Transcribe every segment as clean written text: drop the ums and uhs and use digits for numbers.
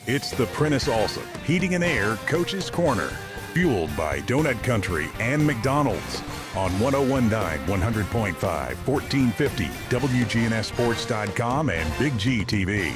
It's the Prentice Allsup Heating and Air Coach's Corner, fueled by Donut Country and McDonald's on 101.9, 100.5, 1450, WGNSSports.com, and Big G TV.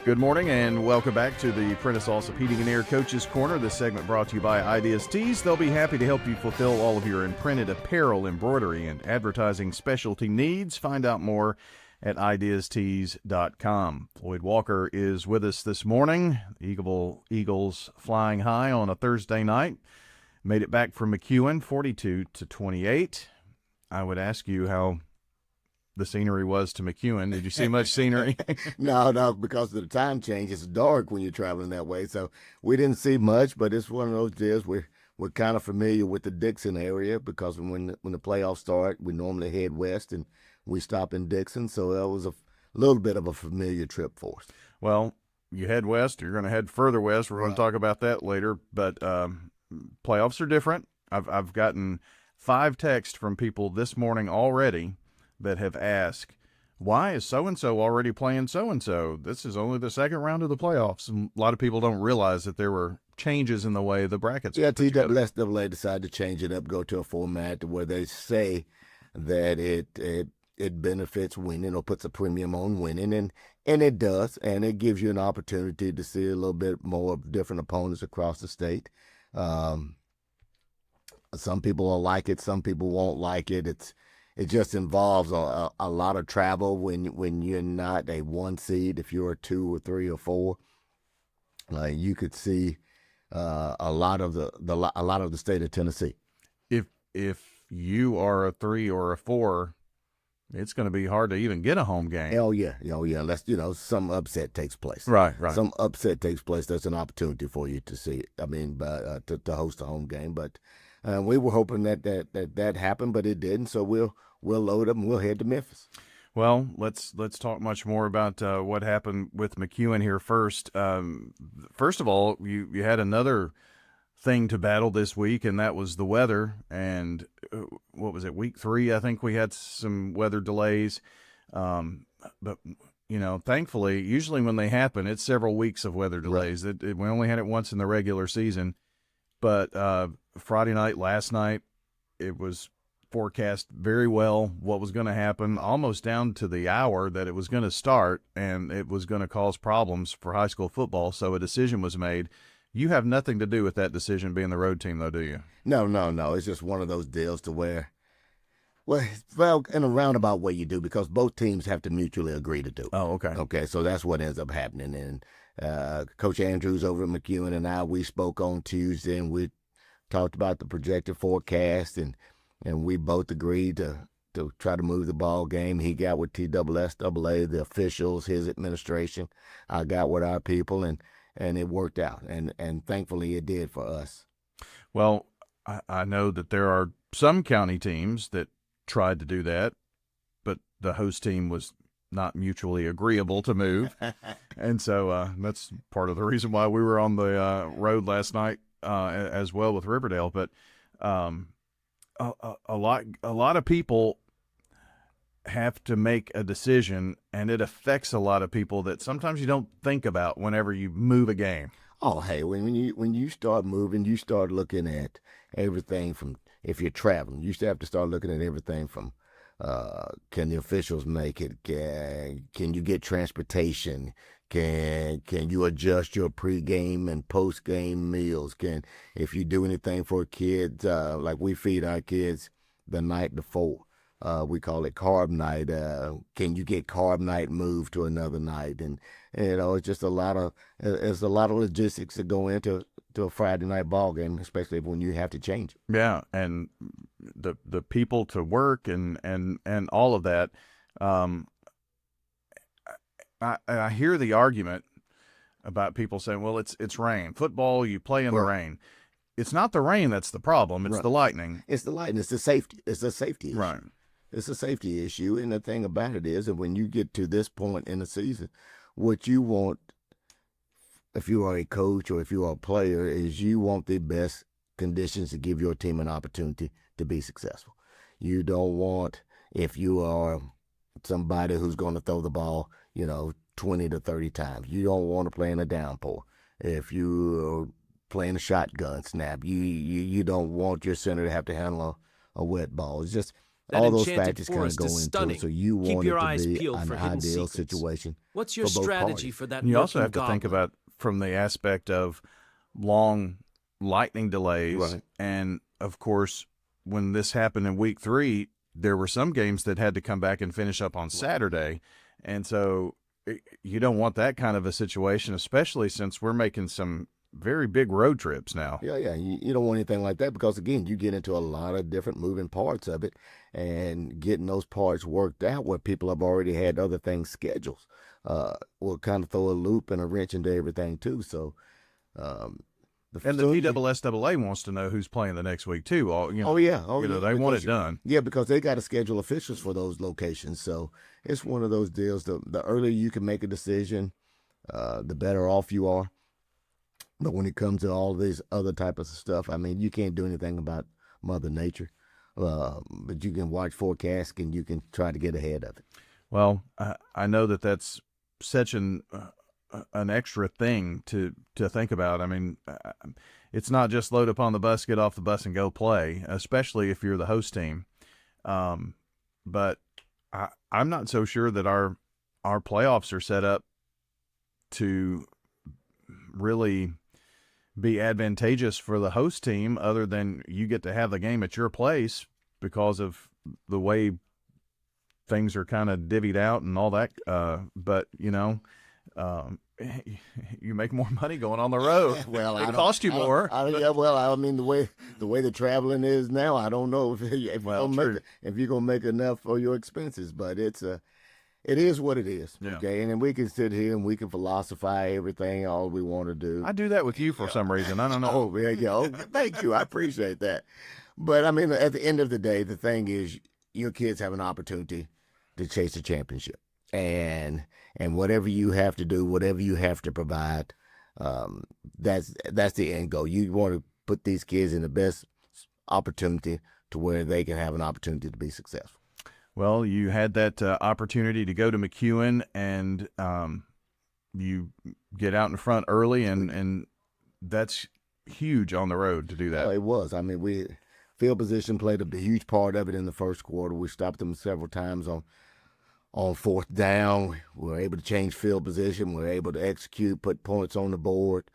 Good morning and welcome back to the Prentice Allsup Heating and Air Coach's Corner. This segment brought to you by Ideas Tees. They'll be happy to help you fulfill all of your imprinted apparel, embroidery, and advertising specialty needs. Find out more at ideastees.com. Floyd Walker is with us this morning. Eagles flying high on a Thursday night. Made it back from McEwen, 42-28. I would ask you how the scenery was to McEwen. Did you see much scenery? No, because of the time change. It's dark when you're traveling that way, so we didn't see much. But it's one of those deals we're kind of familiar with the Dixon area because when the playoffs start, we normally head west and we stop in Dixon. So that was a little bit of a familiar trip for us. Well, you head west. You're going to head further west. We're going to talk about that later. But playoffs are different. I've gotten 5 texts from people this morning already that have asked, why is so-and-so already playing so-and-so? This is only the second round of the playoffs. And a lot of people don't realize that there were changes in the way the brackets. Yeah, TSSAA decided to change it up, go to a format where they say that it benefits winning or puts a premium on winning, and it does, and it gives you an opportunity to see a little bit more of different opponents across the state. Some people will like it, some people won't like it. It just involves a lot of travel when you're not a 1 seed. If you're a 2 or 3 or 4, you could see a lot of the state of Tennessee. If you are a 3 or a 4, it's going to be hard to even get a home game. Oh yeah. Unless some upset takes place. Right. Some upset takes place. That's an opportunity for you to see it. To host a home game. But we were hoping that happened, but it didn't. So we'll load up and we'll head to Memphis. Well, let's talk much more about what happened with McEwen here first. First of all, you had another thing to battle this week, and that was the weather. And what was it, week 3? I think we had some weather delays. But thankfully, usually when they happen, it's several weeks of weather delays. Right. We only had it once in the regular season. But Friday night, last night, it was forecast very well what was going to happen, almost down to the hour that it was going to start, and it was going to cause problems for high school football. So a decision was made. You have nothing to do with that decision being the road team, though, do you? No. It's just one of those deals to where, well, in a roundabout way you do, because both teams have to mutually agree to do. Oh, okay. Okay, so that's what ends up happening. And Coach Andrews over at McEwen and we spoke on Tuesday, and we talked about the projected forecast, and we both agreed to try to move the ball game. He got with TSSAA, the officials, his administration. I got with our people, and it worked out, and thankfully it did for us. Well, I know that there are some county teams that tried to do that, but the host team was not mutually agreeable to move. And so that's part of the reason why we were on the road last night as well with Riverdale. But a lot of people have to make a decision, and it affects a lot of people that sometimes you don't think about whenever you move a game. Oh, hey, when you start moving, you start looking at everything from, if you're traveling, you have to start looking at everything from can the officials make it? Can you get transportation? Can you adjust your pregame and postgame meals? If you do anything for kids, like we feed our kids the night before, we call it carb night. Can you get carb night moved to another night? And it's just a lot of logistics that go into a Friday night ball game, especially when you have to change it. Yeah, and the people to work and all of that. I hear the argument about people saying, well, it's rain. Football, you play in the rain. It's not the rain that's the problem. It's the lightning. It's the lightning. It's the safety. It's a safety issue. Right. It's a safety issue. And the thing about it is that when you get to this point in the season, what you want, if you are a coach or if you are a player, is you want the best conditions to give your team an opportunity to be successful. You don't want, if you are somebody who's going to throw the ball, 20 to 30 times. You don't want to play in a downpour. If you're playing a shotgun snap, you don't want your center to have to handle a wet ball. It's just That all those enchanted factors kind of forest go is into stunning. it. So you Keep want your it to eyes be peeled an for hidden ideal secrets. situation. What's your for both strategy parties. for that And you also working have to think goblin? about from the aspect of long lightning delays. Right. And of course, when this happened in week 3, there were some games that had to come back and finish up on Saturday. And so you don't want that kind of a situation, especially since we're making some very big road trips now. Yeah. You don't want anything like that because, again, you get into a lot of different moving parts of it, and getting those parts worked out where people have already had other things scheduled will kind of throw a loop and a wrench into everything, too. So, And the PSSAA wants to know who's playing the next week, too. They want it done. Yeah, because they got to schedule officials for those locations. So it's one of those deals. The earlier you can make a decision, the better off you are. But when it comes to all these other type of stuff, I mean, you can't do anything about Mother Nature. But you can watch forecasts and you can try to get ahead of it. Well, I know that's such an extra thing to think about. I mean, it's not just load up on the bus, get off the bus, and go play, especially if you're the host team. But I'm not so sure that our playoffs are set up to really be advantageous for the host team, other than you get to have the game at your place because of the way things are kind of divvied out and all that. But you make more money going on the road. Well, it costs you more. I mean, the way the traveling is now, I don't know if you're gonna make enough for your expenses, but it is what it is. Yeah. Okay, and then we can sit here and we can philosophize everything all we want to do. I do that with you for some reason. I don't know. Oh, yeah. Oh, thank you. I appreciate that. But I mean, at the end of the day, the thing is, your kids have an opportunity to chase a championship, and whatever you have to do, whatever you have to provide, that's the end goal. You want to put these kids in the best opportunity to where they can have an opportunity to be successful. Well, you had that opportunity to go to McEwen, and you get out in front early, and that's huge on the road to do that. Oh, it was. I mean, field position played a huge part of it in the first quarter. We stopped them several times on fourth down. We were able to change field position. We were able to execute, put points on the board,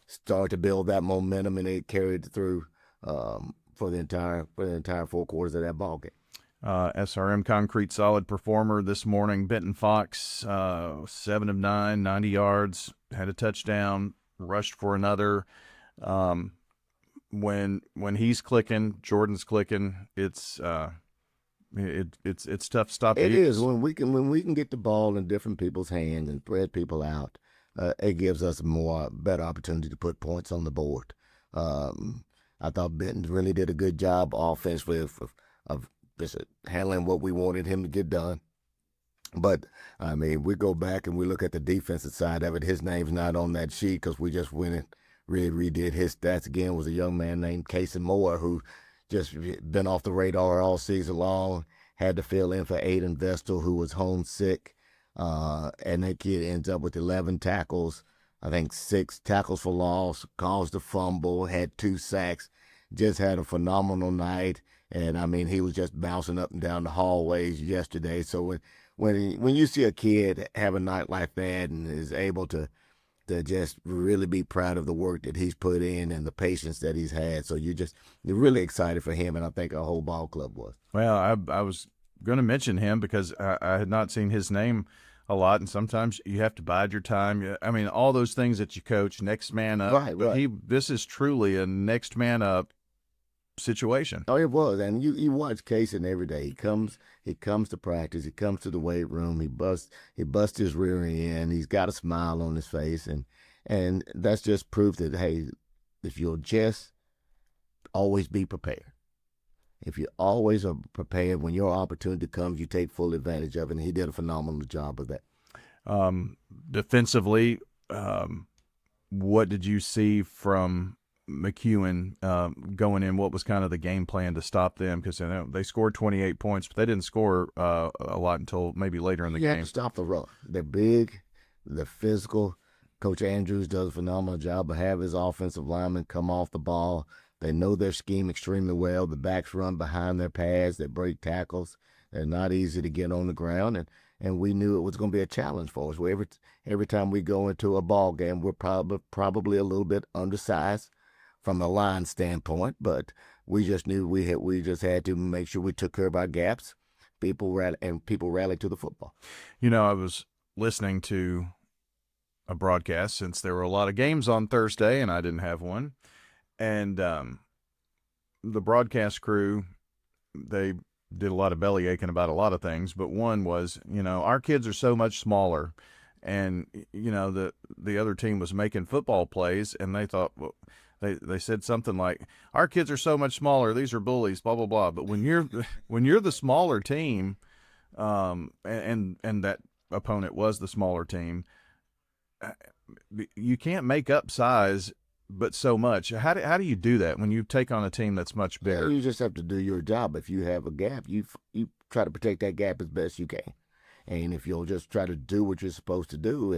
start to build that momentum, and it carried through for the entire 4 quarters of that ball game. SRM Concrete solid performer this morning. Benton Fox, 7 of 9, 90 yards, had a touchdown, rushed for another. When he's clicking, Jordan's clicking. It's tough to stop. It is when we can get the ball in different people's hands and spread people out. It gives us better opportunity to put points on the board. I thought Benton really did a good job offensively of just handling what we wanted him to get done. But, I mean, we go back and we look at the defensive side of it. His name's not on that sheet because we just went and really redid his stats again. Was a young man named Casey Moore who just been off the radar all season long, had to fill in for Aiden Vestal, who was homesick. And that kid ends up with 11 tackles, I think 6 tackles for loss, caused a fumble, had 2 sacks, just had a phenomenal night. And, I mean, he was just bouncing up and down the hallways yesterday. So when you see a kid have a night like that and is able to just really be proud of the work that he's put in and the patience that he's had. So you're really excited for him, and I think our whole ball club was. Well, I was going to mention him because I had not seen his name a lot, and sometimes you have to bide your time. I mean, all those things that you coach, next man up. Right. But this is truly a next man up situation. Oh, it was, and you watch Casey every day. He comes to practice. He comes to the weight room. He busts his rear end. He's got a smile on his face, and that's just proof that, hey, if you'll just always be prepared. If you always are prepared, when your opportunity comes, you take full advantage of it. And he did a phenomenal job of that. Defensively, what did you see from McEwen going in? What was kind of the game plan to stop them? Because they scored 28 points, but they didn't score a lot until maybe later in the You game. have to stop the run. They're big, they're physical. Coach Andrews does a phenomenal job of having his offensive linemen come off the ball. They know their scheme extremely well. The backs run behind their pads. They break tackles. They're not easy to get on the ground, and we knew it was going to be a challenge for us. Every time we go into a ball game, we're probably a little bit undersized from a line standpoint, but we just knew we just had to make sure we took care of our gaps. People rallied to the football. I was listening to a broadcast since there were a lot of games on Thursday, and I didn't have one. And the broadcast crew, they did a lot of belly aching about a lot of things, but one was, our kids are so much smaller, and the other team was making football plays, and they thought, well, they said something like, our kids are so much smaller, these are bullies, blah blah blah. But when you're the smaller team, and that opponent was the smaller team, you can't make up size but so much. How do you do that when you take on a team that's much bigger? You just have to do your job. If you have a gap, you try to protect that gap as best you can. And if you'll just try to do what you're supposed to do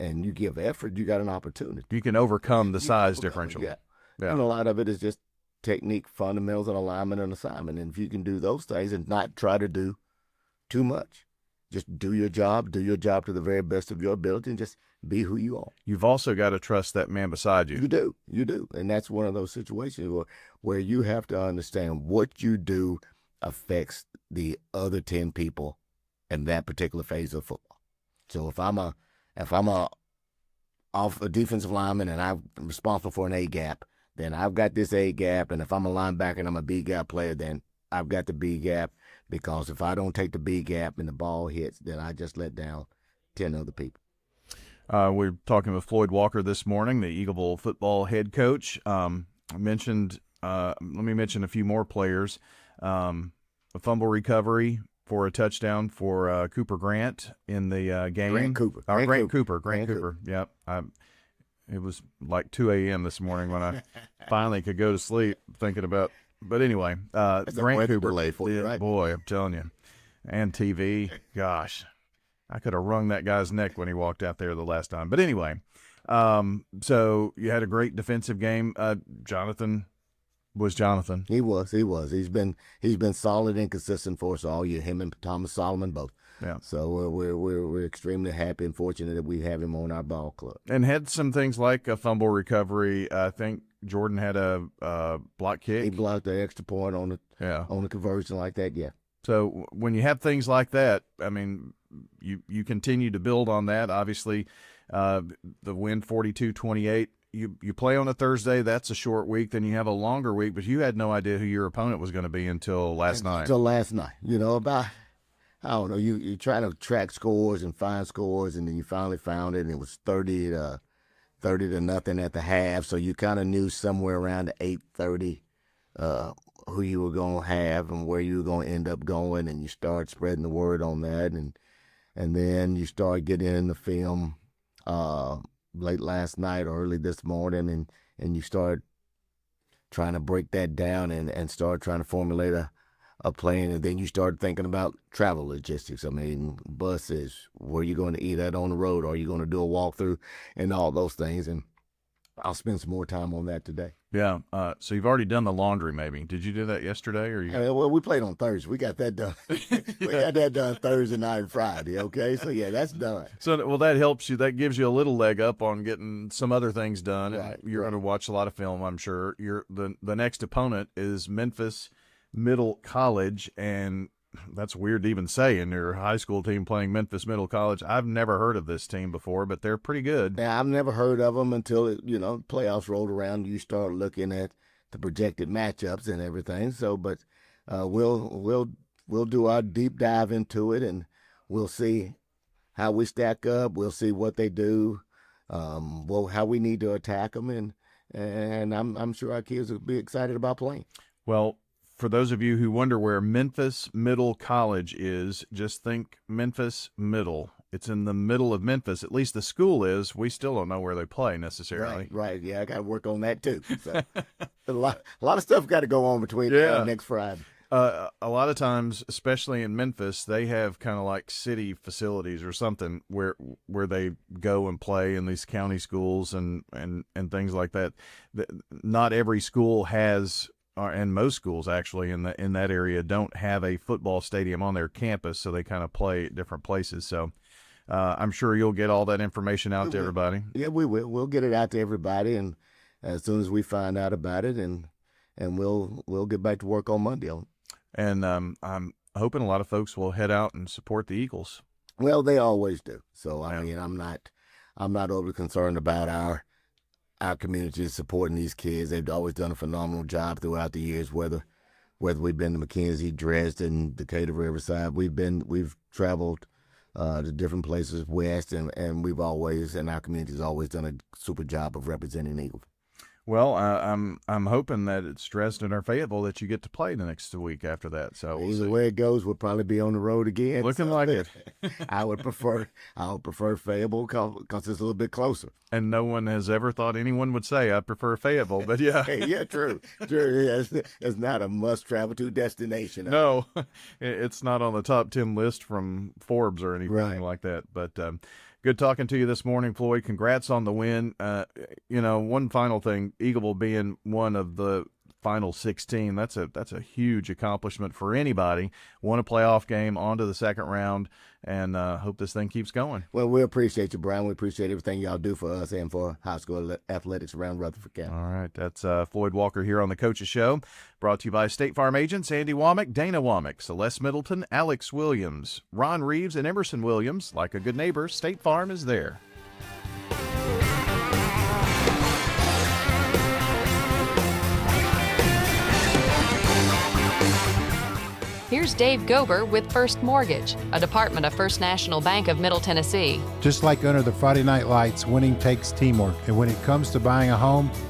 and you give effort, you got an opportunity. You can overcome the size differential. Yeah. And a lot of it is just technique, fundamentals, and alignment and assignment. And if you can do those things and not try to do too much, just do your job to the very best of your ability, and just be who you are. You've also got to trust that man beside you. You do. And that's one of those situations where you have to understand what you do affects the other 10 people in that particular phase of football. So if I'm a defensive lineman and I'm responsible for an A gap, then I've got this A gap. And if I'm a linebacker and I'm a B gap player, then I've got the B gap, because if I don't take the B gap and the ball hits, then I just let down 10 other people. We're talking with Floyd Walker this morning, the Eagleville football head coach. Let me mention a few more players. A fumble recovery for a touchdown for Cooper Grant in the game. Grant Cooper. Grant Cooper. Yep. It was like 2 a.m. this morning when I finally could go to sleep thinking about. But anyway, Grant Cooper. Delay for you, right? Boy, I'm telling you. And TV, gosh. I could have wrung that guy's neck when he walked out there the last time. But anyway, so you had a great defensive game. Jonathan was Jonathan. He was. He's been solid and consistent for us all year. Him and Thomas Solomon both. Yeah. So we're extremely happy and fortunate that we have him on our ball club. And had some things like a fumble recovery. I think Jordan had a block kick. He blocked the extra point on the conversion like that. Yeah. So when you have things like that, I mean, you continue to build on that. Obviously, the win 42-28. You play on a Thursday. That's a short week. Then you have a longer week, but you had no idea who your opponent was going to be until last night. Until last night. About, I don't know, you try to track scores and find scores, and then you finally found it, and it was 30 to nothing at the half. So you kind of knew somewhere around the 8:30 who you were going to have and where you were going to end up going, and you start spreading the word on that, and then you start getting in the film late last night or early this morning, and you start trying to break that down and start trying to formulate a plan, and then you start thinking about travel logistics. I mean, buses, where are you going to eat at on the road? Are you going to do a walkthrough and all those things? And I'll spend some more time on that today. Yeah. So you've already done the laundry, maybe. Did you do that yesterday? Or well, we played on Thursday. We got that done. We got that done Thursday night and Friday. Okay, so yeah, that's done. So well, that helps you. That gives you a little leg up on getting some other things done. Right, You're going to watch a lot of film, I'm sure. The next opponent is Memphis Middle College, and that's weird to even say in your high school team playing Memphis Middle College. I've never heard of this team before, but they're pretty good. Yeah, I've never heard of them until playoffs rolled around. You start looking at the projected matchups and everything. So, but we'll do our deep dive into it, and we'll see how we stack up. We'll see what they do, how we need to attack them, and I'm sure our kids will be excited about playing. Well, for those of you who wonder where Memphis Middle College is, just think Memphis Middle It's in the middle of Memphis. At least the school is. We still don't know where they play necessarily. Right. Yeah, I got to work on that too. So, a lot of stuff got to go on between next Friday. A lot of times, especially in Memphis, they have kind of like city facilities or something where they go and play in these county schools and things like that. Not every school has, and most schools actually in that area don't have a football stadium on their campus, so they kind of play at different places. So I'm sure you'll get all that information out to everybody. Yeah, we will. We'll get it out to everybody, and as soon as we find out about it, and we'll get back to work on Monday on it. And I'm hoping a lot of folks will head out and support the Eagles. Well, they always do. So I mean, I'm not overly concerned about our community supporting these kids. They've always done a phenomenal job throughout the years. Whether we've been to McKenzie, Dresden, Decatur, Riverside, we've traveled to different places west, and we've always, and our community has always done a super job of representing Eagles. Well, I'm hoping that it's Dresden or Fayetteville that you get to play the next week after that. So either way it goes, we'll probably be on the road again. Looking like it. I would prefer Fayetteville because it's a little bit closer. And no one has ever thought anyone would say I prefer Fayetteville, but yeah. Yeah, true. Yeah, it's not a must-travel to destination. No, it's not on the top 10 list from Forbes or anything like that. But good talking to you this morning, Floyd. Congrats on the win. One final thing, Eagleville being one of the final 16, that's a huge accomplishment for anybody. Won a playoff game, on to the second round, and hope this thing keeps going. Well, we appreciate you, Brian. We appreciate everything y'all do for us and for high school athletics around Rutherford County. All right, that's Floyd Walker here on the Coach's Show, brought to you by State Farm agents Andy Womack, Dana Womack, Celeste Middleton, Alex Williams, Ron Reeves, and Emerson Williams. Like a good neighbor, State Farm is there. Here's Dave Gober with First Mortgage, a department of First National Bank of Middle Tennessee. Just like under the Friday Night Lights, winning takes teamwork. And when it comes to buying a home, I'm